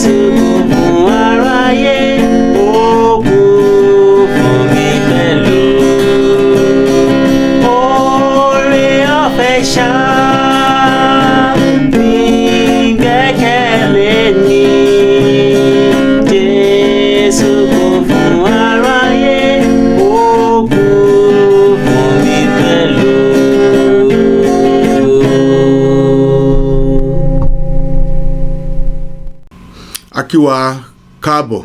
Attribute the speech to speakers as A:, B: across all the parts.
A: Jésù kú fún aráyé, ó kú fún mi pẹ̀lú. Oore ọ̀fẹ́ ṣá ní gbẹ́kẹ̀lé ní. Jésù kú fún aráyé, ó kú fún mi pẹ̀lú.
B: A kí wa káàbọ̀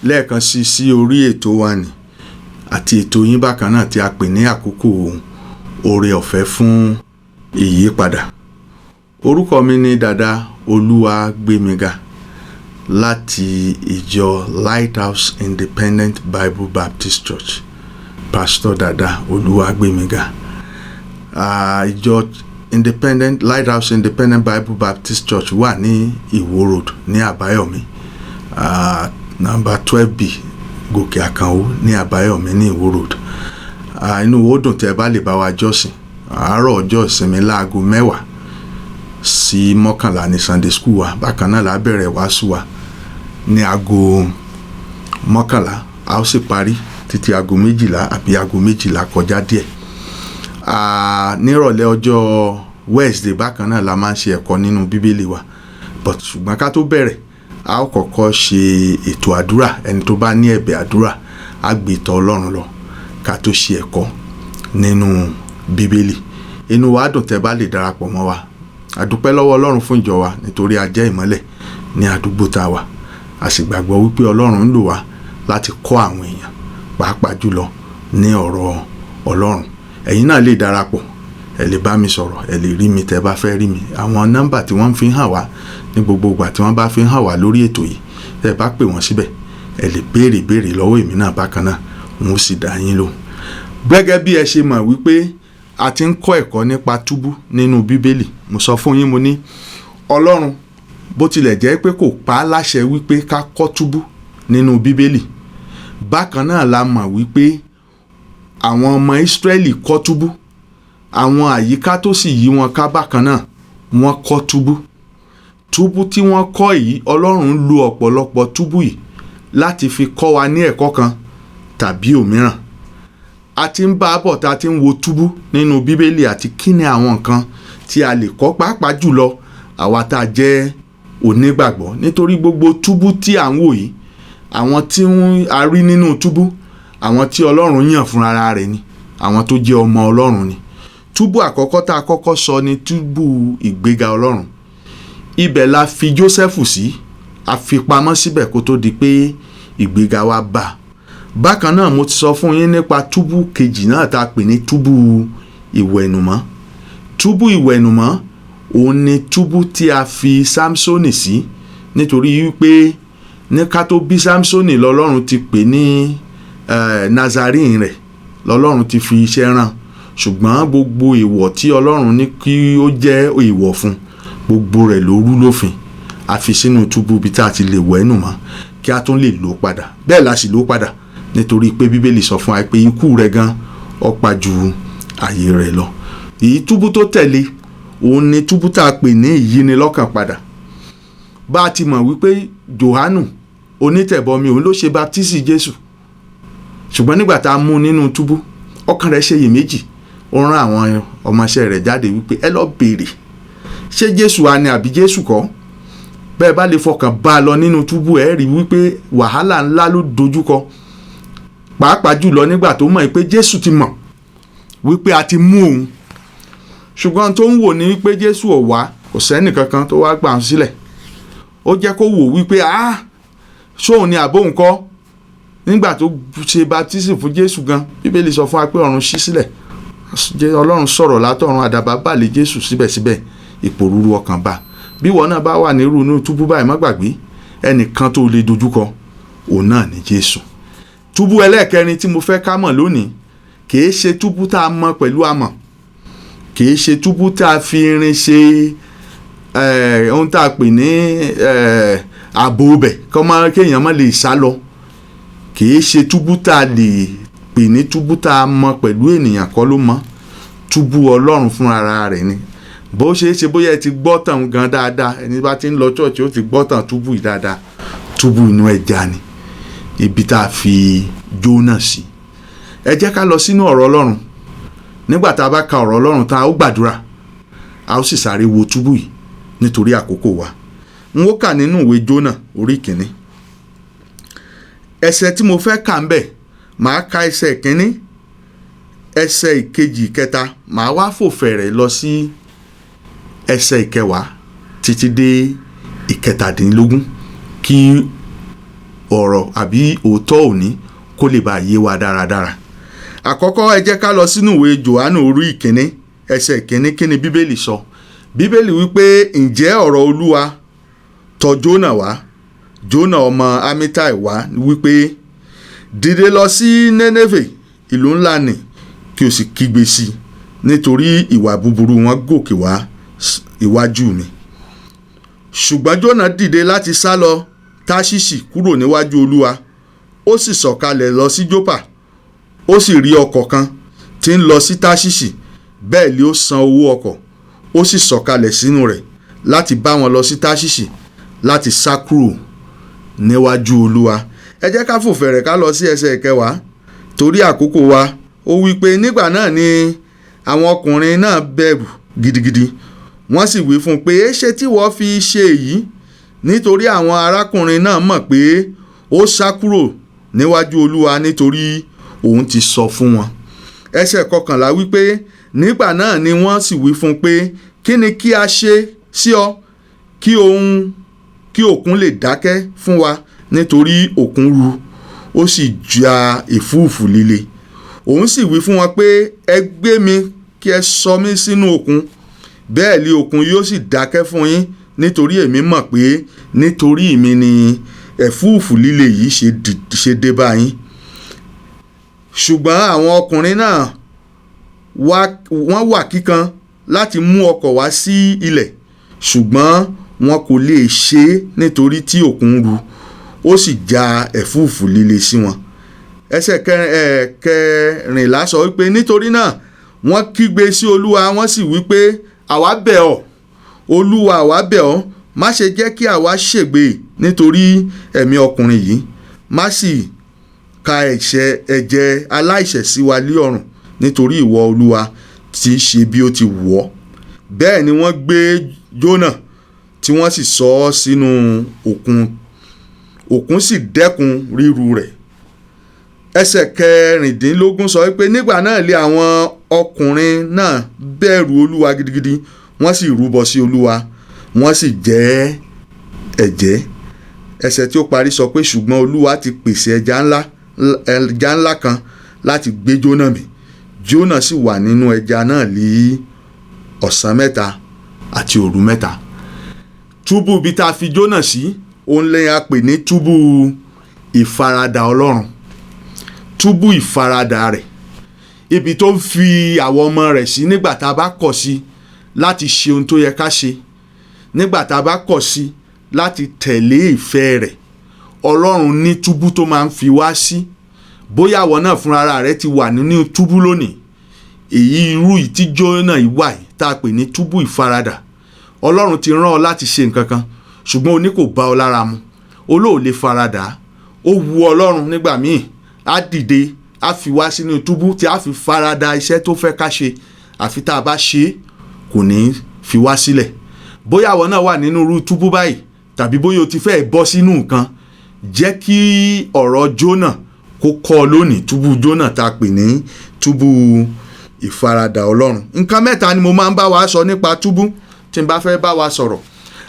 B: lẹ́ẹ̀kan sí orí ètò wa ni àti ètò yín bákan náà tí a pè ní àkókò oore ọ̀fẹ́ fún ìyípadà. Orúkọ mi ni Dàda Olúwagbémiga láti ìjọ Lighthouse Independent Bible Baptist Church. Pastor Dàda Olúwagbémiga. Ìjọ Lighthouse Independent Bible Baptist Church wà ní Ìwó Road ní Àbáyọ̀mí, number 12B Gòkè Àkànó ní Àbáyọ̀mí ní Ìwó Road. Inú wo dùn tẹ́ bá lè bá wa jọ́sìn àárọ̀ ọjọ́ ìsinmi láago 10 sí 11 ní Sunday school wa. Bákan náà la bẹ̀rẹ̀ wàásù wa ní aago 11, a ó sì parí títí aago 12 àbí aago 12 kọjá díẹ̀. Nírọ̀lẹ́ ọjọ́ Wednesday bákan náà la máa ń ṣe ẹ̀kọ́ nínú Bíbélì wa, but ṣùgbọ́n ká tó bẹ̀rẹ̀ a ó kọ́kọ́ ṣe ètò àdúrà. Ẹni tó bá ní ẹ̀bẹ̀ àdúrà á gbé tọ̀ Ọlọ́run lọ ká tó ṣe ẹ̀kọ́ nínú Bíbélì. Inú wa dùn tẹ́ bá lè darapọ̀ mọ́ wa. A dúpẹ́ lọ́wọ́ Ọlọ́run fún ìjọ wa nítorí a jẹ́ ìmọ́lẹ̀ ní àdúgbò tá a wà. A sì gbàgbọ́ wípé Ọlọ́run ń lò wá láti kọ́ àwọn èèyàn pàápàá jùlọ ní ọ̀rọ̀ Ọlọ́run. Ẹ̀yin náà lè darapọ̀, ẹ lè bá mi sọ̀rọ̀, ẹ lè rí mi tẹ́ bá fẹ́ rí mi. Àwọn nọ́mbà tí wọ́n fi hàn wá ní gbogbo ìgbà tí wọ́n bá fi hàn wá lórí ètò yìí, tẹ́ bá pè wọ́n síbẹ̀, ẹ lè béèrè lọ́wọ́ èmi náà bákan náà, n ó sì dá yín lóhùn. Gẹ́gẹ́ bí ẹ ṣe mọ̀ wípé a ti ń kọ́ ẹ̀kọ́ nípa túbú nínú Bíbélì. Mo sọ fún yín, mo ní Ọlọ́run bó tilẹ̀ jẹ́ pé kò pa á láṣẹ wípé ká kọ́ túbú nínú Bíbélì, bákan náà la mọ̀ wípé àwọn ọmọ Ísírẹ́lì kọ́ túbú. Àwọn àyíká tó sì yí wọn ká bákan náà wọ́n kọ́ túbú. Túbú tí wọ́n kọ́ yìí, Ọlọ́run lo ọ̀pọ̀lọpọ̀ túbú yìí láti fi kọ́ wa ní ẹ̀kọ́ kan tàbí òmíràn. A ti ń bá a bọ̀ tá a ti ń wo túbú nínú Bíbélì àti kí ni àwọn nǹkan tí a lè kọ́ pàápàá jùlọ àwa tá a jẹ́ onígbàgbọ́. Nítorí gbogbo túbú tí à ń wò yìí, àwọn tí a rí nínú túbú, àwọn tí Ọlọ́run yàn fúnra rẹ̀ ni, àwọn tó jẹ́ ọmọ Ọlọ́run ni. Túbú àkọ́kọ́ tá a kọ́kọ́ sọ ni túbú ìgbéga Ọlọ́run. Ibẹ̀ la fi Jósẹ́fù sí, a fi pamọ́ síbẹ̀ kó tó di pé ìgbéga wa bá. Bákan náà mo ti sọ fún yín nípa túbú kejì náà tá a pè ní túbú ìwẹ̀nùmọ́. Túbú ìwẹ̀nùmọ́ òun ni túbú tí a fi Sámsónì sí, nítorí wípé ní ká tó bí Sámsónì lọ́lọ́run ti pè ní Nazarene rẹ̀, lọ́lọ́run ti fi iṣẹ́ rán. Ṣùgbọ́n gbogbo èèwọ̀ tí Ọlọ́run ní kí ó jẹ́ èèwọ̀ fún, gbogbo rẹ̀ ló rú lófin. A fi sínú túbú bí tá a ti lè wẹ̀nù mọ́ kí a tún lè lò padà. Bẹ́ẹ̀ la sì lò padà nítorí pé Bíbélì sọ fún wa pé ikú rẹ̀ gan ó pa ju ayé rẹ̀ lọ. Èyí túbú tó tẹ̀lé òun ni túbú tá a pè ní ìyínilọ́kàn padà. Bá a ti mọ̀ wípé Jòhánù onítẹ̀bọmi òun ló ṣe baptisi Jésù, ṣùgbọ́n nígbà tá a mú nínú túbú, ọkàn rẹ̀ ṣe iyèméjì. Ó rán àwọn ọmọọṣẹ́ rẹ̀ jáde wípé ẹ lọ béèrè ṣé Jésù wa ni àbí Jésù kọ́. Bẹ́ẹ̀ bá lè fọkàn bá a lọ nínú túbú, ẹ rí wípé wàhálà ńlá ló dojúkọ, pàápàá jùlọ nígbà tó mọ̀ pé Jésù ti mọ̀ wípé a ti mú òun. Ṣùgbọ́n tó ń wò ní wípé Jésù ò wá, kò sẹ́nì kankan tó wá gbà ń sílẹ̀. Ó jẹ́ kó wò wípé ṣóun ni àbóhùn kọ́. Nígbà tó ṣe baptism fún Jésù gan, Bíbélì sọ fún wa pé ọ̀run ṣí sílẹ̀. Ọlọ́run sọ̀rọ̀ látọ̀run, àdàbà bà lé Jésù, síbẹ̀síbẹ̀ ìpòrúru ọkàn bá. Bí wọn náà bá wà nírú inú túbú báyìí, má gbàgbé ẹnìkan tó lè dojúkọ, òun náà ni Jésù. Túbú ẹlẹ́ẹ̀kẹrin tí mo fẹ́ ká mọ̀ lónìí, kìí ṣe túbú tá a mọ̀ pẹ̀lú amọ̀, kìí ṣe túbú tá a fi irin ṣe ohun tá a pè ní ààbò bẹ̀ kéèyàn má lè sá lọ. Kìí ṣe túbú tá a lè pè ní túbú tá a mọ̀ pẹ̀lú ènìyàn kọ́ ló mọ̀. Túbú Ọlọ́run fúnra rẹ̀ ni. Bó ṣe é ṣe bóyá ẹ ti gbọ́ tàn gan dáadáa, ẹni bá ti ń lọ church ó ti gbọ́ tàn túbú yìí dáadáa. túbú inú ẹja ni ibi tá a fi Jónà sí. Ẹ jẹ́ ká lọ sínú ọ̀rọ̀ Ọlọ́run. Nígbà tá a bá ka ọ̀rọ̀ Ọlọ́run tán, a ó gbàdúrà, a ó sì sáré wo túbú yìí nítorí àkókò wa. N ó kà nínú ìwé Jónà orí 1. Ẹsẹ̀ tí mo fẹ́ kà ń bẹ̀, màá ka ẹsẹ̀ 1, ẹsẹ̀ 2, 3, màá wá fò fẹ̀rẹ̀ lọ sí ẹsẹ̀ 10 títí dé 17 kí ọ̀rọ̀ àbí òótọ́ òní kó lè bá yé wa dáradára. Àkọ́kọ́ ẹ jẹ́ ká lọ sínú ìwé Jòhánù orí 1 ẹsẹ̀ 1. Kí ni Bíbélì sọ? Bíbélì wípé ǹjẹ́ ọ̀rọ̀ Olúwa tọ̀ Jónà wá, Jónà ọmọ Amittai wá wípé dìde lọ sí Nénéfè ìlú ńlá nì kí o sì kígbe sí nítorí ìwà búburú wọn gòkè wá iwájú mi. Ṣùgbọ́n Jónà dìde láti sá lọ Táṣíṣì kúrò níwájú Olúwa, ó sì sọ̀kalẹ̀ lọ sí Jópà. Ó sì rí ọkọ̀ kan tí ń lọ sí Táṣíṣì, bẹ́ẹ̀ ni ó san owó ọkọ̀, ó sì sọ̀kalẹ̀ sínú rẹ̀ láti bá wọn lọ sí Táṣíṣì láti sá kúrò níwájú Olúwa. Ẹ jẹ́ ká fò fẹ̀rẹ̀ ká lọ sí ẹsẹ̀ 10 torí àkókò wa. Ó wí pé nígbà náà ni àwọn ọkùnrin náà bẹ̀rù gidigidi, wọ́n sì wí fún un pé èéṣe tí wọ́n fi ṣe èyí? Nítorí àwọn arákùnrin náà mọ̀ pé ó sá kúrò níwájú Olúwa nítorí òun ti sọ fún wọn. Ẹsẹ̀ 11 wípé nígbà náà ni wọ́n sì wí fún un pé kí ni kí a ṣe sí ọ kí òkun lè dákẹ́ fún wa, nítorí òkun ru ó sì ja ẹ̀fúùfù líle. Òun sì wí fún wọn pé ẹ gbé mi kí ẹ sọ mí sínú òkun, bẹ́ẹ̀ ni òkun yóò sì dákẹ́ fún yín, nítorí èmi mọ̀ pé nítorí mi ni ẹ̀fúùfù líle yìí ṣe dé bá yín. Ṣùgbọ́n àwọn ọkùnrin náà wọ́n wà kíkan láti mú ọkọ̀ wá sí ilẹ̀, ṣùgbọ́n wọn kò lè ṣe é nítorí tí òkun ru ó sì ja ẹ̀fúùfù líle sí wọn. Ẹsẹ̀ 14 sọ wípé nítorí náà wọ́n kígbe sí Olúwa, wọ́n sì wípé àwa bẹ̀ ọ́ Olúwa, àwa bẹ̀ ọ́, má ṣe jẹ́ kí àwa ṣègbé nítorí ẹ̀mí ọkùnrin yìí, má sì ka ẹ̀jẹ̀ aláìṣẹ̀ sí wa lé ọrùn, nítorí ìwọ Olúwa ti ṣe bí ó ti wù ọ́. Bẹ́ẹ̀ ni wọ́n gbé Jónà tí wọ́n sì sọ ọ́ sínú òkun sì dẹ́kun ríru rẹ̀. Ẹsẹ̀ 16 sọ wípé nígbà náà lé àwọn ọkùnrin náà bẹ̀rù Olúwa gidigidi, wọ́n sì rúbọ sí Olúwa, wọ́n sì jẹ ẹ̀jẹ̀. Ẹsẹ̀ tí ó parí sọ pé ṣùgbọ́n Olúwa ti pèsè ẹja ńlá kan láti gbé Jónà mì. Jónà sì wà nínú ẹja náà ní ọ̀sán 3 àti òru 3. Túbú ibi tá a fi Jónà sí, òun lè a pè ní túbú ìfaradà Ọlọ́run, túbú ìfaradà rẹ̀, ibi tó ń fi àwọn ọmọ rẹ̀ sí nígbà tá a bá kọ̀ sí láti ṣe ohun tó yẹ ká ṣe, nígbà tá a bá kọ̀ sí láti tẹ̀lé ìfẹ́ rẹ̀. Ọlọ́run ní túbú tó máa ń fi wá sí. Bóyá àwọn náà fúnra rẹ̀ ti wà nínú túbú lónìí, irú tí Jónà yìí wà yìí tá a pè ní túbú ìfaradà. Ọlọ́run ti rán ọ láti ṣe nǹkan kan, ṣùgbọ́n o ní kò bá ọ lára mu, o lóò lè faradà. Ó wu Ọlọ́run nígbà míì á dìde, á fi wá sínú túbú tí á fi faradà iṣẹ́ tó fẹ́ ká ṣe, àfi tá a bá ṣe kò ní fi wá sílẹ̀. Bóyá àwọn náà wà nínú irú túbú báyìí, tàbí bóyá o ti fẹ́ bọ́ sínú nǹkan, jẹ́ kí ọ̀rọ̀ Jónà kó kọ́ ọ lónìí. Túbú Jónà tá a pè ní túbú ìfaradà Ọlọ́run. Nǹkan 3 ni mo máa ń bá wa sọ nípa túbú tí n bá fẹ́ bá wa sọ̀rọ̀.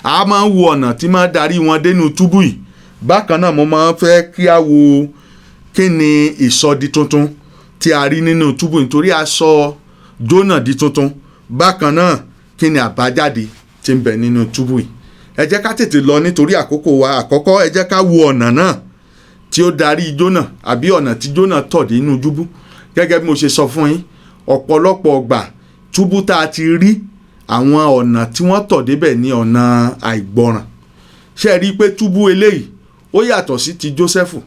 B: A máa ń wo ọ̀nà tí máa darí wọn dénú túbú yìí. Bákan náà mo máa ń fẹ́ kí a wo kí ni ìsọdi tuntun tí a rí nínú túbú, nítorí a sọ Jónà di tuntun. Bákan náà kí ni àbájáde tí ń bẹ nínú túbú yìí. Ẹ jẹ́ ká tètè lọ nítorí àkókò wa. Àkọ́kọ́ ẹ jẹ́ ká wo ọ̀nà náà tí ó darí Jónà, àbí ọ̀nà tí Jónà tọ̀ dé inú túbú. Gẹ́gẹ́ bí mo ṣe sọ fún yín, ọ̀pọ̀lọpọ̀ ọgbà túbú tá a ti rí, àwọn ọ̀nà tí wọ́n tọ̀ débẹ̀ ní ọ̀nà àìgbọràn. Ṣé rí i pé túbú eléyìí ó yàtọ̀ sí ti Jósẹ́fù.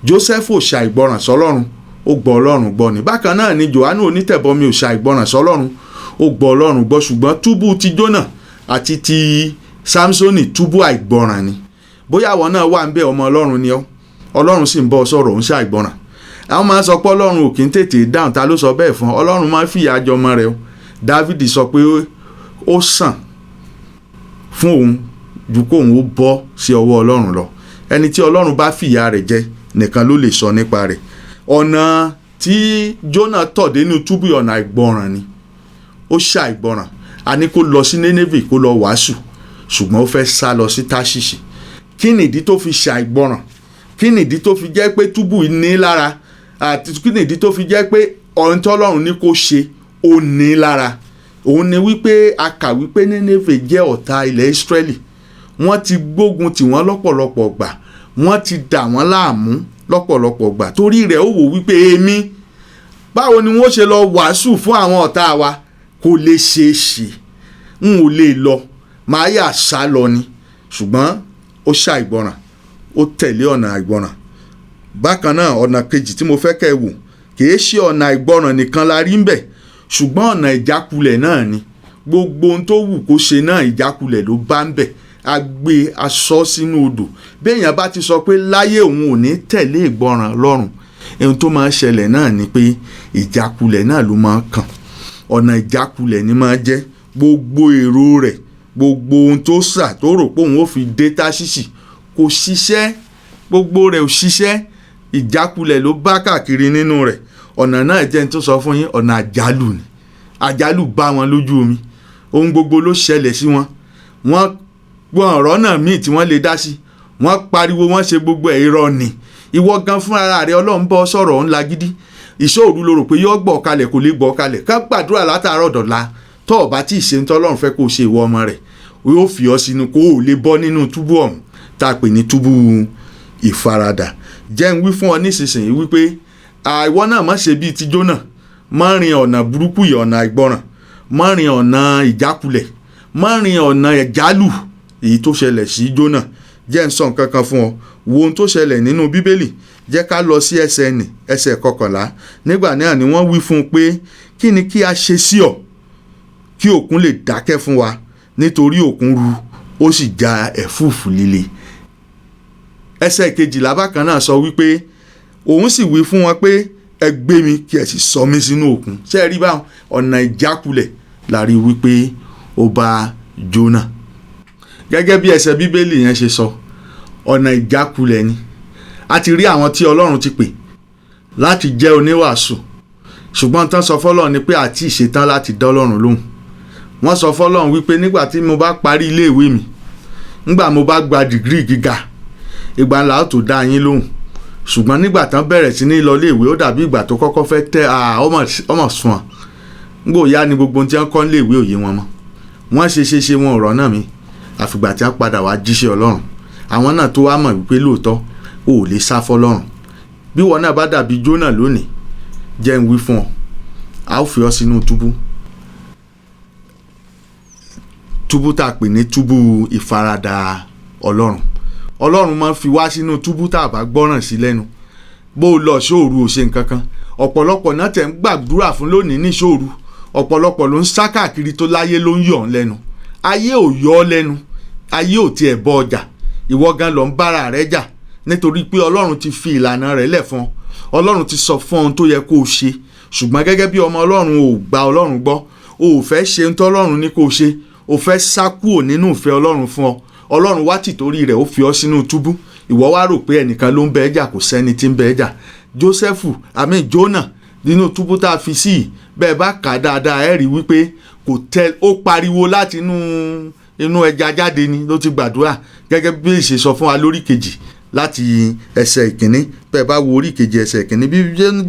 B: Jósẹ́fù ò ṣàìgbọràn sọ́lọ́run, ó gbọ́ Ọlọ́run gbọ́ ni. Bákan náà ni Jòhánù onítẹ̀bọmi ò ṣàìgbọràn sọ́lọ́run, ó gbọ́ Ọlọ́run gbọ́. Ṣùgbọ́n túbú ti Jónà àti ti Sámsónì túbú àìgbọràn ni. bóyá àwọn náà wà ń bẹ ọmọ ọlọ́run ni ọ́, ọlọ́run sì ń bọ́ sọ̀rọ̀ òun ṣàìgbọràn. àwọn máa ń sọ pé ọlọ́run ò kí ń tètè dáhùn. ta ló sọ bẹ́ẹ̀ fún ọ? ọlọ́run máa ń fìyà jẹ ọmọ rẹ̀ o. Dávidi sọ pé ó sàn fún òun ju kóun ó bọ́ sí ọwọ́ ọlọ́run lọ. ẹni tí ọlọ́run bá fìyà rẹ̀ jẹ nìkan ló lè sọ nípa rẹ̀. ọ̀nà tí Jónà tọ̀ dénú túbú ọ̀nà àìgbọràn ni. ó ṣàìgbọràn. a ní kó lọ sí Nénéfè kó lọ wàásù, ṣùgbọ́n ó fẹ́ sá lọ sí Táṣíṣì. kí nìdí tó fi ṣàìgbọràn? kí nìdí tó fi jẹ́ pé túbú ní lára? àti kí nìdí tó fi jẹ́ pé ọ̀run tí ọlọ́run ní kó ṣe ó ní lára? òun ni wípé a kà wípé Nénéfè jẹ́ ọ̀tá ilẹ̀ Ísírẹ́lì. wọ́n ti gbógun tì wọ́n lọ́pọ̀lọpọ̀ gbà, wọ́n ti dà wọ́n láàmú lọ́pọ̀lọpọ̀ gbà. torí rẹ̀ ó wò wípé èmi báwo ni wọ́n ṣe lọ wàásù fún àwọn ọ̀tá wa? kò lè ṣeé ṣe, n ò lè lọ, màá yà sá lọ ni. ṣùgbọ́n ó ṣàìgbọràn, ó tẹ̀lé ọ̀nà àìgbọràn. bákan náà ọ̀nà kejì tí mo fẹ́ kẹ́ ẹ wò, kìí ṣe ọ̀nà àìgbọràn nìkan la rí ń bẹ̀, ṣùgbọ́n ọ̀nà ìjákulẹ̀ náà ni. gbogbo ohun tó wù kó ṣe náà ìjákulẹ̀ ló bá ń bẹ̀. a gbé aṣọ sínú odò. béèyàn bá ti sọ pé láyé òun ò ní tẹ̀lé ìgbọràn Ọlọ́run, ohun tó máa ń ṣẹlẹ̀ náà ni pé ìjákulẹ̀ náà ló máa ń kàn. ọ̀nà ìjákulẹ̀ ni máa jẹ́. gbogbo èrò rẹ̀, gbogbo ohun tó sà tó rò pé òun ó fi dé Táṣíṣì kò ṣiṣẹ́. gbogbo rẹ̀ ò ṣiṣẹ́. ìjákulẹ̀ ló bá káàkiri nínú rẹ̀. ọ̀nà náà jẹ́ ní tó sọ fún yín, ọ̀nà àjálù ni. àjálù bá wọn lójú omi. ohun gbogbo ló ṣẹlẹ̀ sí wọn. wọ́n gbọ́n ọ̀rọ̀ náà míì tí wọ́n lè dá sí. wọ́n pariwo, wọ́n ṣe gbogbo ẹ̀ irọ́ ni. ìwọ gan fúnra rẹ̀ Ọlọ́run bọ́ sọ̀rọ̀ ńlá gidi. ìṣòro ló rò pé yóò gbọ́ kalẹ̀ kò lè gbọ́ kalẹ̀. ká gbàdúrà látàárọ̀ dọ̀la tó o bá tí ì ṣe ń tọ́lọ́run fẹ́ kó o ṣe ìwọ ọmọ rẹ̀, yóò fi ọ sínú kó o lè bọ́ nínú túbú ọ̀hún tá a pè ní túbú ìfaradà. jẹ́ ń wí fún ọ nísinsìnyí wípé ìwọ náà má ṣe bíi ti Jónà. má rin ọ̀nà burúkú yìí, ọ̀nà àìgbọràn. má rin ọ̀nà ìjákulẹ̀. má rin ọ̀nà ìjálù èyí tó ṣẹlẹ̀ sí Jónà. jẹ́ ń sọ nǹkan kan fún ọ. wo ohun tó ṣẹlẹ̀ nínú Bíbélì. jẹ́ ká lọ sí ẹsẹ̀ 11. nígbà náà ni wọ́n wí fún un pé kí ni kí a ṣe sí ọ kí òkun lè dákẹ́ fún wa, nítorí òkun ru ó sì ja ẹ̀fúùfù líle. ẹsẹ̀ 12 bákan náà sọ wípé òun sì wí fún wọn pé ẹ gbé mi kí ẹ sì sọ mí sínú òkun. ṣé ẹ rí báwọn ọ̀nà ìjákulẹ̀ la rí wípé ó bá Jónà. gẹ́gẹ́ bí ẹsẹ̀ Bíbélì yẹn ṣe sọ, ọ̀nà ìjákulẹ̀ ni. a ti rí àwọn tí Ọlọ́run ti pè láti jẹ́ oníwàásù, ṣùgbọ́n tán sọ fọ́lọ́run ni pé àti ìṣetán láti dá Ọlọ́run lóhùn. wọ́n sọ fọ́lọ́run wípé nígbà tí mo bá parí iléèwé mi, nígbà mo bá gba dìgírì gíga, ìgbà ńlá ó tó dá yín lóhùn. ṣùgbọ́n nígbà tán bẹ̀rẹ̀ sí ní lọ iléèwé, ó dàbí ìgbà tó kọ́kọ́ fẹ́ tẹ́ ọmọ sùn wọn. nígbò ya ni gbogbo ohun tí wọ́n kọ́ níléèwé òye wọn mọ́. wọ́n ṣe wọn ọ̀rọ̀ náà mi àfìgbà tí wọ́n padà wá jíṣẹ́ Ọlọ́run. àwọn náà tó wá mọ̀ wípé lóòótọ́ o ò lè sá fọ́lọ́run. bí wọn náà bá dàbí Jónà lónìí, jẹ́ ń wí fún ọ, a ó fi ọ sínú túbú tá a pè ní túbú ìfaradà Ọlọ́run. Ọlọ́run máa ń fi wá sínú túbú tá a bá gbọ́ràn sí lẹ́nu. bó o lọ sóòru ò ṣe nǹkan kan. ọ̀pọ̀lọpọ̀ náà tẹ̀ ń gbàdúrà fún lónìí ní sóòru. ọ̀pọ̀lọpọ̀ ló ń sá káàkiri tó láyé ló ń yọ̀ ọ́ lẹ́nu. ayé ò yọ ọ́ lẹ́nu, ayé ò tiẹ̀ bọ́ ọjà. ìwọ gan lọ ń bára rẹ jà nítorí pé Ọlọ́run ti fi ìlànà rẹ̀ lẹ̀ fún ọ. Ọlọ́run ti sọ fún ohun tó yẹ kó o ṣe. ṣùgbọ́n gẹ́gẹ́ bí ọmọ Ọlọ́run ò gba Ọlọ́run gbọ́, o ò fẹ́ ṣe ohun tó Ọlọ́run ní kó o ṣe, o fẹ́ sá kúrò nínú ìfẹ́ Ọlọ́run fún ọ. Ọlọ́run wá tìtorí rẹ̀ ó fi ọ sínú túbú. ìwọ wá rò pé ẹnìkan ló ń bẹ ẹ́ jà, kò sẹ́ni tí ń bẹ ẹ́ jà. Jónà nínú túbú tá a fi sí yìí, bẹ́ẹ̀ bá kà á dáadáa ẹ rí wípé ó pariwo láti inú ẹja jáde ni ló ti gbàdúrà, gẹ́gẹ́ bí ìṣe sọ fún wa lórí kejì láti ẹsẹ̀ ìkíní. bẹ́ẹ̀ bá wo orí kejì ẹsẹ̀ ìkíní, bí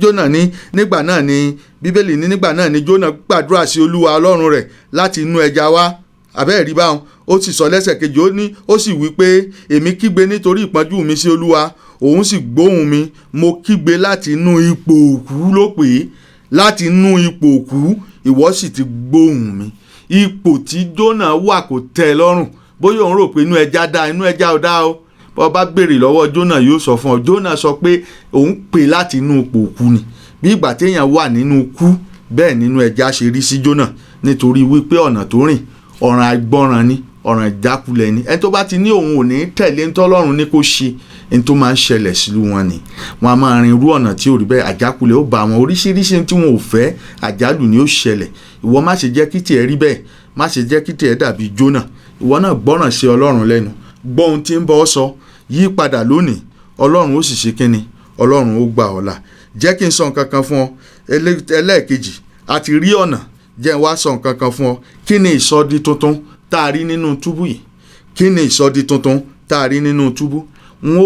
B: Jónà ní nígbà náà ni Bíbélì ní nígbà náà ni Jónà gbàdúrà sí Olúwa Ọlọ́run rẹ̀ láti inú ẹja wá. àbẹ́ẹ̀ rí báwọn. ó sì sọ lẹ́sẹ̀ kejì, ó sì wí pé èmi kígbe nítorí ìpọ́njú mi sí Olúwa, òun sì gbóhùn mi. mo kígbe láti inú ipò òkú, ló pè é, láti inú ipò òkú, ìwọ sì ti gbóhùn mi. ipò tí Jónà wà kò tẹ́ ẹ lọ́rùn. bóyá òun rò pé inú ẹja dá, inú ẹja ò dá o. bó bá béèrè lọ́wọ́ Jónà yóò sọ fún ọ. Jónà sọ pé òun pè láti inú ipò òkú ni. bí ìgbà téèyàn wà nínú ikú, bẹ́ẹ̀ nínú ẹja ṣe rí sí Jónà, nítorí wípé ọ̀nà tó rìn ọ̀ràn àìgbọràn ni, ọ̀ràn ìjákulẹ̀ ni. Ẹni tó bá ti ní òun ò ní tẹ̀lé ní tọ́lọ́run ní kó ṣe, ní tó máa ń ṣẹlẹ̀ sílùú wọn ni. Wọ́n á máa rin irú ọ̀nà tí ò rí bẹ́ẹ̀, àjákulẹ̀ ó bá wọn, oríṣiríṣi tí wọn ò fẹ́ àjálù ni ó ṣẹlẹ̀. Ìwọ má ṣe jẹ́ kí tiẹ̀ rí bẹ́ẹ̀, má ṣe jẹ́ kí tiẹ̀ dàbí Jónà. Ìwọ náà gbọ́ràn sí Ọlọ́run lẹ́nu, gbọ́ ohun tí ń bọ́ sọ, yí padà lónìí, Ọlọ́run ó sì ṣe kíni, Ọlọ́run ó gbà ọ́ là. Jẹ́ kí n sọ nǹkan kan fún ọ. Ẹlẹ́ẹ̀kejì, a ti rí ọ̀nà, jẹ́ n wá sọ nǹkan kan fún ọ. Kí ni ìsọdi tuntun tá a rí nínú túbú yìí? Kí ni ìsọdi tuntun tá a rí nínú túbú? N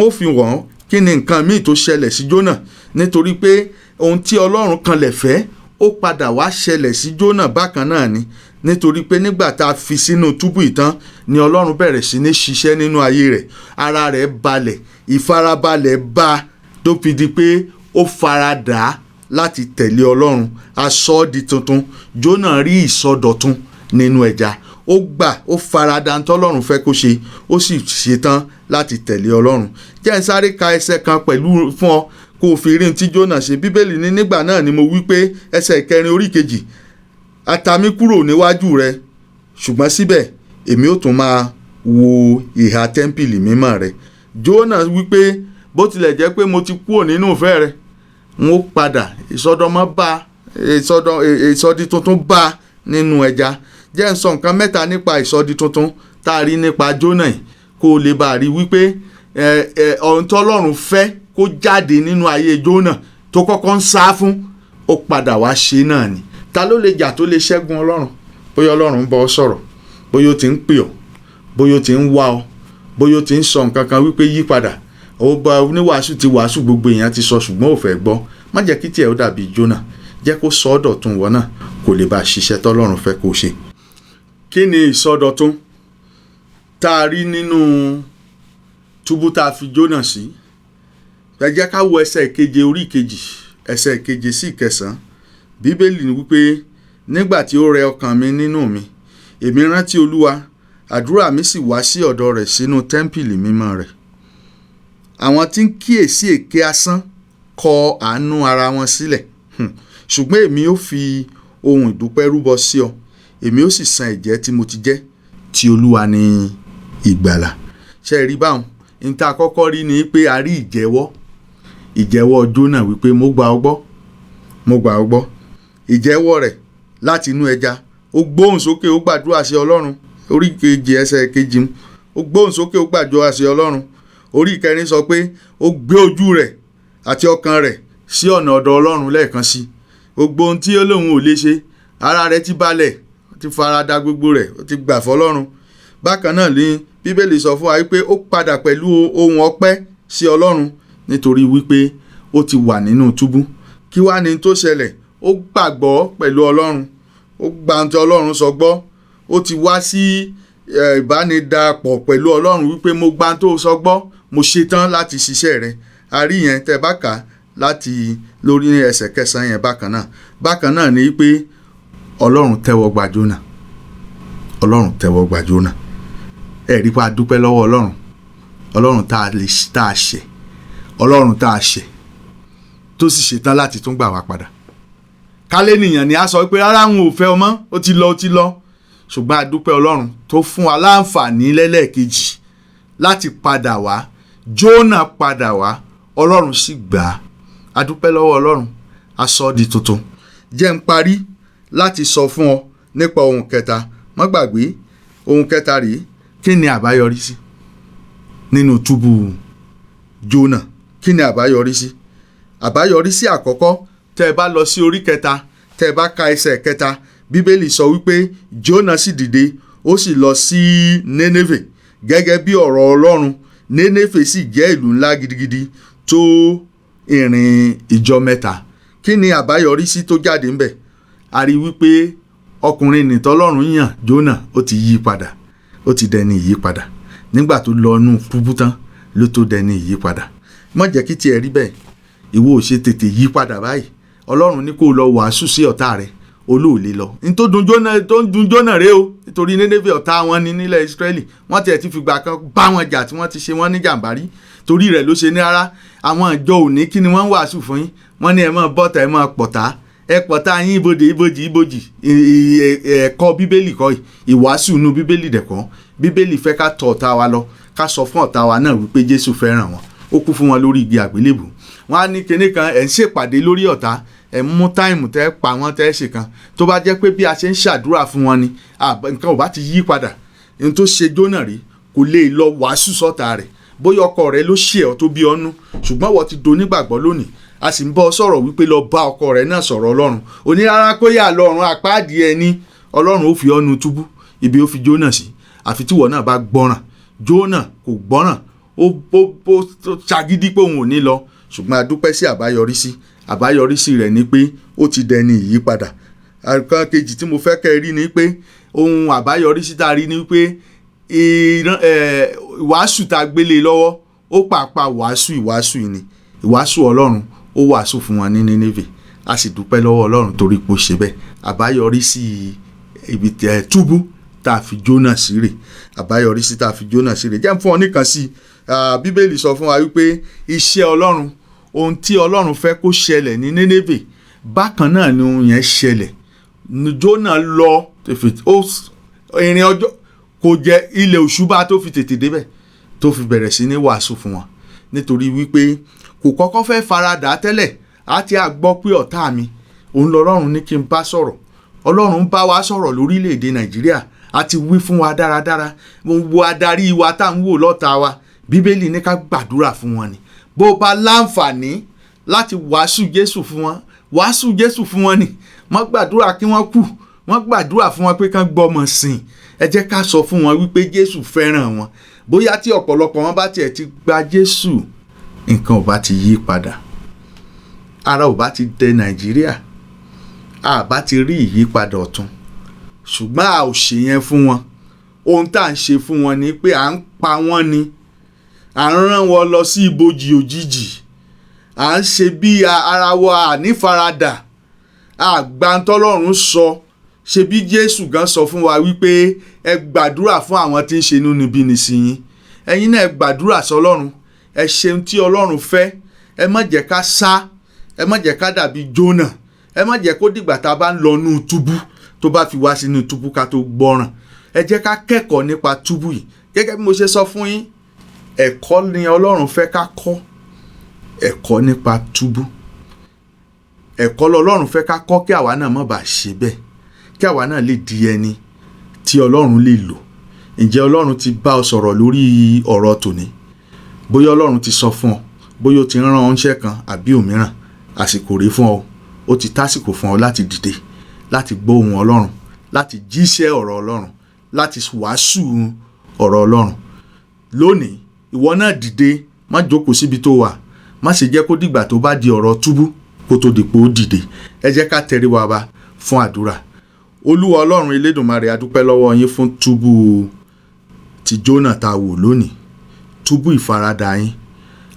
B: ó fi wọ̀n kí ni nǹkan míì tó ṣẹlẹ̀ sí Jónà, nítorí pé ohun tí Ọlọ́run kanlẹ̀ fẹ́ ó padà wá ṣẹlẹ̀ sí Jónà bákan náà ni. Nítorí pé nígbà tá a fi sínú túbú ìtàn ni Ọlọ́run bẹ̀rẹ̀ sí ní ṣiṣẹ́ nínú ayé rẹ̀. Ara rẹ̀ balẹ̀, ìfarabalẹ̀ bá tó fi di pé ó faradà láti tẹ̀lé Ọlọ́run. A sọ ọ́ di tuntun. Jónà rí ìsọdọ̀tun nínú ẹja. Ó gbà, ó faradà ntọ́ Ọlọ́run fẹ́ kó ṣe, ó sì ṣetán láti tẹ̀lé Ọlọ́run. Jẹ́ n sáré ka ẹsẹ̀ kan pẹ̀lú fún ọ kó o fi rí tí Jónà ṣe. Bíbélì ní nígbà náà ni mo wí pé, ẹsẹ̀ 4 orí 2, a ta mí kúrò níwájú rẹ, ṣùgbọ́n síbẹ̀ èmi ó tún máa wo ìhà tẹ́ḿpìlì mímọ́ rẹ. Jónà wí pé bó tilẹ̀ jẹ́ pé mo ti kúrò nínú ìfẹ́ rẹ, n ó padà. Ìsọdọmọ bá ìsọdi tuntun bá nínú ẹja. Jẹ́ n sọ nǹkan mẹ́ta nípa ìsọdi tuntun tá a rí nípa Jónà yìí kó o lè bá a rí wípé ohun tí Ọlọ́run fẹ́ kó jáde nínú ayé Jónà tó kọ́kọ́ ń sá fún, ó padà wá ṣe náà ni. Ta ló lè jà tó lè ṣẹ́gun Ọlọ́run? Bóyá Ọlọ́run ń bọ́ ọ sọ̀rọ̀, bóyá ó ti ń pè ọ́, bóyá ó ti ń wá ọ, bóyá ó ti ń sọ nǹkan kan wípé yí padà. Ó bá oníwàásù ti wàásù, gbogbo èèyàn ti sọ ṣùgbọ́n ò fẹ́ gbọ́. Má jẹ́ kí tiẹ̀ ó dàbí Jónà, jẹ́ kó sọ ọ́ dọ̀tun wọ́n náà kó lè bá ṣiṣẹ́ tọ́lọ́run fẹ́ kó ṣe. Kí ni ìsọdọ̀tun tá a rí nínú túbú tá a fi Jónà sí? Ẹ jẹ́ ká wo ẹsẹ̀ 7 orí 2, ẹsẹ̀ 7 sí 9. Bíbélì ní wípé nígbà tí ó rẹ ọkàn mi nínú mi, èmi rántí Olúwa, àdúrà mi sì wá sí ọ̀dọ̀ rẹ̀ sínú tẹ́ḿpìlì mímọ́ rẹ̀. Àwọn tí ń kíyèsí èké asán kọ àánú ara wọn sílẹ̀, ṣùgbọ́n èmi ó fi ohun ìdúpẹ́ rúbọ sí ọ, èmi ó sì san ẹ̀jẹ́ tí mo ti jẹ́, tí Olúwa ní ìgbàlà. Ṣé rí báwọn? Ní tá a kọ́kọ́ rí ni pé a rí ìjẹ́wọ́ Jónà wípé mo gbà ọ́ gbọ́. Ìjẹ́wọ́ rẹ̀ láti inú ẹja, ó gbóhùn sókè, ó gbàdúrà sí Ọlọ́run. Orí 2 ẹsẹ̀ 2, ó gbóhùn sókè, ó gbàdúrà sí Ọlọ́run. Orí 4 sọ pé ó gbé ojú rẹ̀ àti ọkàn rẹ̀ sí ọ̀nà ọ̀dọ̀ Ọlọ́run lẹ́ẹ̀kan sí. Gbogbo ohun tí Ọlọ́run ò lè ṣe, ara rẹ̀ ti balẹ̀, ó ti farada gbogbo rẹ̀, ó ti gbà fọlọ́run. Bákan náà ni Bíbélì sọ fún wa wípé ó padà pẹ̀lú ohun ọpẹ́ sí Ọlọ́run nítorí wípé ó ti wà nínú túbú. Kí wá ni tó ṣẹlẹ̀? Ó gbàgbọ́ pẹ̀lú Ọlọ́run, ó gba ohun tí Ọlọ́run sọ gbọ́, ó ti wá sí ìbánidàpọ̀ pẹ̀lú Ọlọ́run wípé mo gba ohun tó sọ gbọ́, mo ṣetán láti ṣiṣẹ́ rẹ̀. A rí yẹn tẹ́ bá kà láti lórí ẹsẹ̀ 9 yẹn bákan náà ni pé Ọlọ́run tẹ́wọ́ gba Jónà. Ọlọ́run tẹ́wọ́ gba Jónà. Ẹ̀rí pa dúpẹ́ lọ́wọ́ Ọlọ́run tá a ṣẹ̀, Ọlọ́run tá a ṣẹ̀ tó sì ṣetán láti tún gbà wá padà. Kálé nìyàn ni a sọ pé rárá òun ò fẹ́ ọmọ, ó ti lọ. Ṣùgbọ́n a dúpẹ́ Ọlọ́run tó fún wa láǹfààní lẹ́lẹ́kejì láti padà wá. Jónà padà wá, Ọlọ́run sì gbà á. A dúpẹ́ lọ́wọ́ Ọlọ́run, a sọ ọ́ di tuntun. Jẹ́ n parí láti sọ fún ọ nípa ohun kẹta. Má gbàgbé ohun kẹta rèé. Kí ni àbáyọrí sí nínú túbú Jónà? Kí ni àbáyọrí sí? Àbáyọrí sí àkọ́kọ́, tẹ́ ẹ bá lọ sí orí 3, tẹ́ ẹ bá ka ẹsẹ̀ 3, Bíbélì sọ wípé Jónà sì dìde, ó sì lọ sí Nénéfè gẹ́gẹ́ bí ọ̀rọ̀ Ọlọ́run. Nénéfè sì jẹ́ ìlú ńlá gidigidi tó ìrìn ìjọ 3. Kí ni àbáyọrí sí tó jáde ńbẹ̀? A rí wípé ọkùnrin nìtọ́lọ́run yàn Jónà, ó ti yí padà, ó ti dẹni ìyípadà. Nígbà tó lọ nú túbú tán ló tó dẹni ìyípadà. Má jẹ́ kí tiẹ̀ rí bẹ́ẹ̀. Ìwọ ò ṣe tètè yí padà báyìí. Ọlọ́run ní kó lọ wàásù sí ọ̀tá rẹ̀, olóòlè lọ. Ní tó dùn Jónà rèé o, nítorí Nénéfè ọ̀tá wọn ní nílẹ̀ Ísírẹ́lì. Wọ́n tiẹ̀ ti fìgbà kan bá wọn jà tí wọ́n ti ṣe wọ́n ní jàǹbá rí. Torí rẹ̀ ló ṣe ní rárá àwọn ìjọ òní kí ni wọ́n ń wàásù fún yín? Wọ́n ní ẹ máa bọ́ta, ẹ máa pọ̀tá, ẹ̀pọ̀ tá a yín ibojì ẹ̀kọ́ bíbélì kọ́ ìwàásù inú bíbélì dẹ̀kọ́. Bíbélì fẹ́ ká tọ̀ ọ̀tá wa lọ, ká sọ fún ọ̀tá wa náà wípé Jésù fẹ́ràn wọn, ó kú fún wọn lórí igi àgbélébù. Wọ́n á ní kinní kan ẹ̀ ń ṣèpàdé lórí ọ̀tá, ẹ̀ ń mú táìmù tẹ́ pa wọ́n tẹ́ ṣe kan, tó bá jẹ́ pé bí a ṣe ń ṣàdúrà fún wọn ni nǹkan ò bá ti yí padà. Ohun tó ṣe Jónà rí kò lè lọ wàásù sọ́tá rẹ̀. Bóyá ọkọ rẹ̀ ló ṣe ọ́ tó bí ọ́nú, ṣùgbọ́n wọ́n ti donígbàgbọ́ lónìí, a sì ń bọ́ sọ̀rọ̀ wípé lọ bá ọkọ rẹ̀ náà sọ̀rọ̀ Ọlọ́run. Onírárá kó yà lọ́run àpáàdì ẹni, Ọlọ́run ó fi ọ́nu túbú ibi ó fi Jónà sí. Àfi tíwọ náà bá gbọ́ràn. Jónà kò gbọ́ràn, ó ṣagídí pé òun ò ní lọ, ṣùgbọ́n a dúpẹ́ sí àbáyọrísí rẹ̀ ni pé ó ti dẹni ìyípadà. Àkàn kejì tí mo fẹ́ kẹ́ rí ni pé ohun àbáyọrísí tá a rí ni pé ìwàásù tá a gbélé lọ́wọ́ ó pàápàá ìwàásù yìí ni ìwàásù Ọlọ́run ó wàásù fún wọn ní Nínéfè. A sì dúpẹ́ lọ́wọ́ Ọlọ́run torí pé ó ṣe bẹ́ẹ̀. Àbáyọrísí ibi túbú tá a fi Jónà sí rè, àbáyọrísí tá a fi Jónà sí rè. Jẹ́ fún ọ nìkan sí Bíbélì sọ fún wa wípé iṣẹ́ Ọlọ́run, ohun tí Ọlọ́run fẹ́ kó ṣẹlẹ̀ ní Nínéfè, bákan náà ni ohun yẹn ṣẹlẹ̀. Jónà lọ ìrìn ọjọ́ kò jẹ́ ilẹ̀ òṣùbà tó fi tètè débẹ̀, tó fi bẹ̀rẹ̀ sí ní wàásù fún wọn. Nítorí wípé kò kọ́kọ́ fẹ́ faradà tẹ́lẹ̀, àti àgbọ́ pé ọ̀tá mi òun lọ́lọ́run ní kí n bá sọ̀rọ̀. Ọlọ́run bá wa sọ̀rọ̀ lórílẹ̀‐èdè Nàìjíríà, àti wí fún wa dáradára. Gbogbo adarí wa tá à ń wò lọ́ta wa, Bíbélì ní ká gbàdúrà fún wọn ni. Bó bá láǹfààní láti wàásù Jésù fún wọn ni. Má gbàdúrà kí wọ́n kú, wọ́n gbàdúrà fún wọn pé kán gbọ́mọ sìn. Ẹ jẹ́ ká sọ fún wọn wípé Jésù fẹ́ràn wọn. Bóyá tí ọ̀pọ̀lọpọ̀ wọn bá tiẹ̀ ti gba Jésù, nǹkan ò bá ti yí padà, ara ò bá ti dẹ Nàìjíríà, a bá ti rí ìyípadà ọ̀tun. Ṣùgbọ́n a ò ṣe yẹn fún wọn. Ohun tá à ń ṣe fún wọn ni pé à ń pa wọ́n ni, à ń rán wọn lọ sí ibojì òjijì, à ń ṣe bí ara wa ànífaradà, àgbàntọ́lọ́run sọ. Ṣe bí Jésù gan sọ fún wa wípé ẹ gbàdúrà fún àwọn tí ń ṣe inúnibíni sí yín. Ẹ̀yin náà ẹ gbàdúrà sọ́lọ́run, ẹ ṣe ohun tí Ọlọ́run fẹ́. Ẹ má jẹ́ ká sá, ẹ má jẹ́ ká dàbí Jónà, ẹ má jẹ́ kó dìgbà tá a bá ń lọ nú túbú tó bá fi wá sínú túbú ká tó gbọ́ràn. Ẹ jẹ́ ká kẹ́kọ̀ọ́ nípa túbú yìí. Gẹ́gẹ́ bí mo ṣe sọ fún yín, ẹ̀kọ́ ni Ọlọ́run fẹ́ ká kọ́, ẹ̀kọ́ nípa túbú. Ẹ̀kọ́ l'Ọlọ́run fẹ́ ká kọ́ kí àwa náà má bàa ṣe bẹ́ẹ̀, kí àwa náà lè di ẹni tí Ọlọ́run lè lò. Ǹjẹ́ Ọlọ́run ti bá ọ sọ̀rọ̀ lórí ọ̀rọ̀ tòní? Bóyá Ọlọ́run ti sọ fún ọ, bóyá ó ti rán ọ ńṣẹ́ kan àbí òmíràn, àsìkò rèé fún ọ. Ó ti tásìkò fún ọ láti dìde, láti gbọ́ ohùn Ọlọ́run, láti jíṣẹ́ ọ̀rọ̀ Ọlọ́run, láti wàásù ọ̀rọ̀ Ọlọ́run. Lónìí, ìwọ náà dìde, má jókòó síbi tó wà, má ṣe jẹ́ kó dìgbà tó bá di ọ̀rọ̀ túbú kó tó dìpò ó dìde. Ẹ jẹ́ ká tẹríwa wa fún àdúrà. Olúwa Ọlọ́run Elédùmarè, a dúpẹ́ lọ́wọ́ yín fún túbú ti Jónà tá a wò lónìí, túbú ìfaradà yín.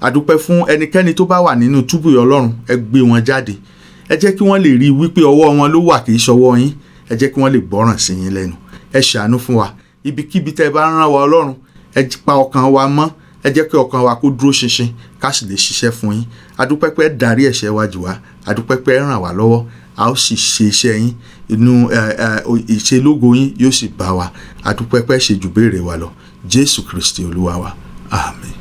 B: A dúpẹ́ fún ẹnikẹ́ni tó bá wà nínú túbú yìí Ọlọ́run, ẹ gbé wọn jáde. Ẹ jẹ́ kí wọ́n lè rí wípé ọwọ́ wọn ló wà kì í ṣọwọ́ yín. Ẹ jẹ́ kí wọ́n lè gbọ́ràn sí yín lẹ́nu. Ẹ ṣàánú fún wa. Ibikíbi tẹ́ ẹ bá rán wa Ọlọ́run, ẹ pa ọkàn wa mọ́. Ẹ jẹ́ kí ọkàn wa kó dúró ṣinṣin ká sì lè ṣiṣẹ́ fún yín. A dúpẹ́ pé ẹ dárí ẹ̀ṣẹ̀ wa jì wá. A dúpẹ́ pé ẹ ràn wá lọ́wọ́. A ó sì ṣe iṣẹ́ yín, inú ìṣelógo yín yóò sì bá wa. A dúpẹ́ pé ẹ ṣe jù béèrè wa lọ. Jésù Kristi Olúwa wa. Àmín.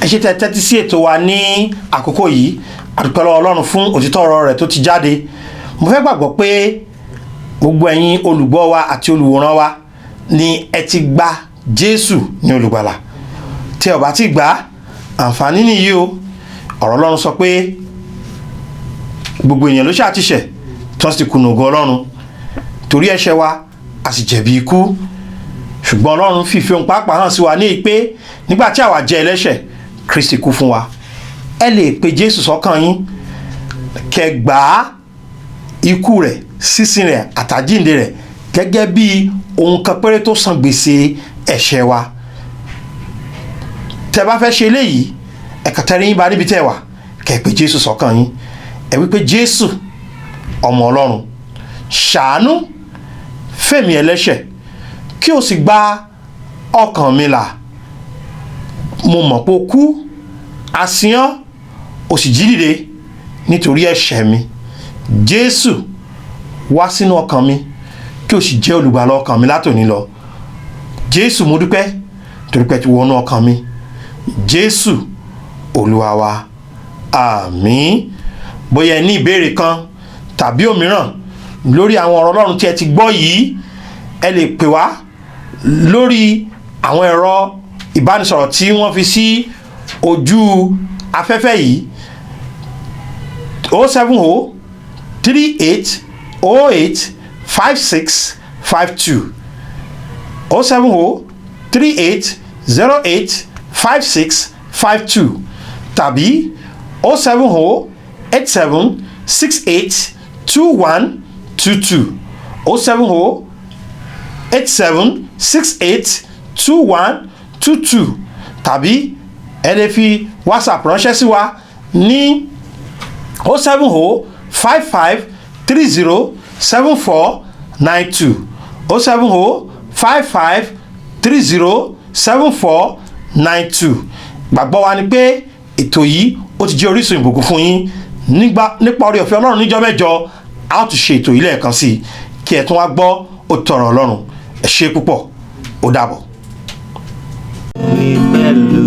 C: Ẹ ṣé tẹ́ tẹ́tí sí ètò wa ní àkókò yìí. A dúpẹ́ lọ́wọ́ Ọlọ́run fún òtítọ́ ọ̀rọ̀ rẹ̀ tó ti jáde. Mo fẹ́ gbàgbọ́ pé gbogbo ẹ̀yin olùgbọ́ wa àti olùwòran wa ni ẹ ti gba Jésù ní olùgbàlà. Tí ẹ bá ti gbà, àǹfààní nìyí o. Ọ̀rọ̀ Ọlọ́run sọ pé gbogbo èèyàn ló ṣáà ti ṣẹ̀ tí wọ́n sì ti kùnà ògo Ọlọ́run. Torí ẹ̀ṣẹ̀ wa a sì jẹ̀bi ikú. Ṣùgbọ́n Ọlọ́run fìfẹ́ ohun pàápàá hàn sí wa ní pé nígbà tí àwa jẹ́ ẹlẹ́ṣẹ̀, Kristi kú fún wa. Ẹ lè pe Jésù sọ́kàn yín, kẹ́ gbà ikú rẹ̀, sísìn rẹ̀ àtàjíǹde rẹ̀ gẹ́gẹ́ bí ohun kan péré tó san gbèsè ẹ̀ṣẹ̀ wa. Tẹ́ bá fẹ́ ṣe eléyìí, ẹ kàn tẹrí yín ba níbi tẹ́ wà, kẹ́ pe Jésù sọ́kàn yín. Ẹ wí pé Jésù, ọmọ Ọlọ́run, ṣàánú fèmí ẹlẹ́ṣẹ̀, kí o sì gba ọkàn mi là. Mo mọ̀ pé o kú, a sin ọ́, o sì jí dìde nítorí ẹ̀ṣẹ̀ mi. Jésù wá sínú ọkàn mi kí o sì jẹ́ olùgbàlà ọkàn mi látòní lọ. Jésù mo dúpẹ́ torí pé ti wọnú ọkàn mi. Jésù Olúwa wa, àmín. Bóyá ẹ ní ìbéèrè kan tàbí òmíràn lórí àwọn ọ̀rọ̀ Ọlọ́run tí ẹ ti gbọ́ yìí, ẹ lè pè wá lórí àwọn ẹ̀rọ ìbánisọ̀rọ̀ tí wọ́n fi sí ojú afẹ́fẹ́ yìí 070 38 08 5652 070 38 08 5652 tàbí 070 87 68 2122 070 87 68 2122 tàbí ẹ lè fi WhatsApp ránṣẹ́ sí wa ní 070 55 30 74 92 070 55 30 74 92. Gbàgbọ́ wa ni pé ètò yìí ó ti jẹ́ orísun ìbùkún fún yín. Nípa oore ọ̀fẹ́ Ọlọ́run níjọ́ mẹ́jọ a ó tún ṣe ètò yìí lẹ́ẹ̀kan sí i kí ẹ tún wá gbọ́ òtítọ́ Ọlọ́run. Ẹ ṣé púpọ̀, ó dàbọ̀.
A: Mi pẹ̀lú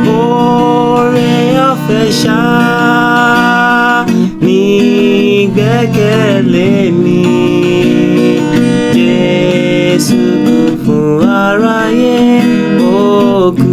A: oore ọ̀fẹ́ ṣá ní gbẹ́kẹ̀lé mi. Jésù kú fún aráyé, ó kú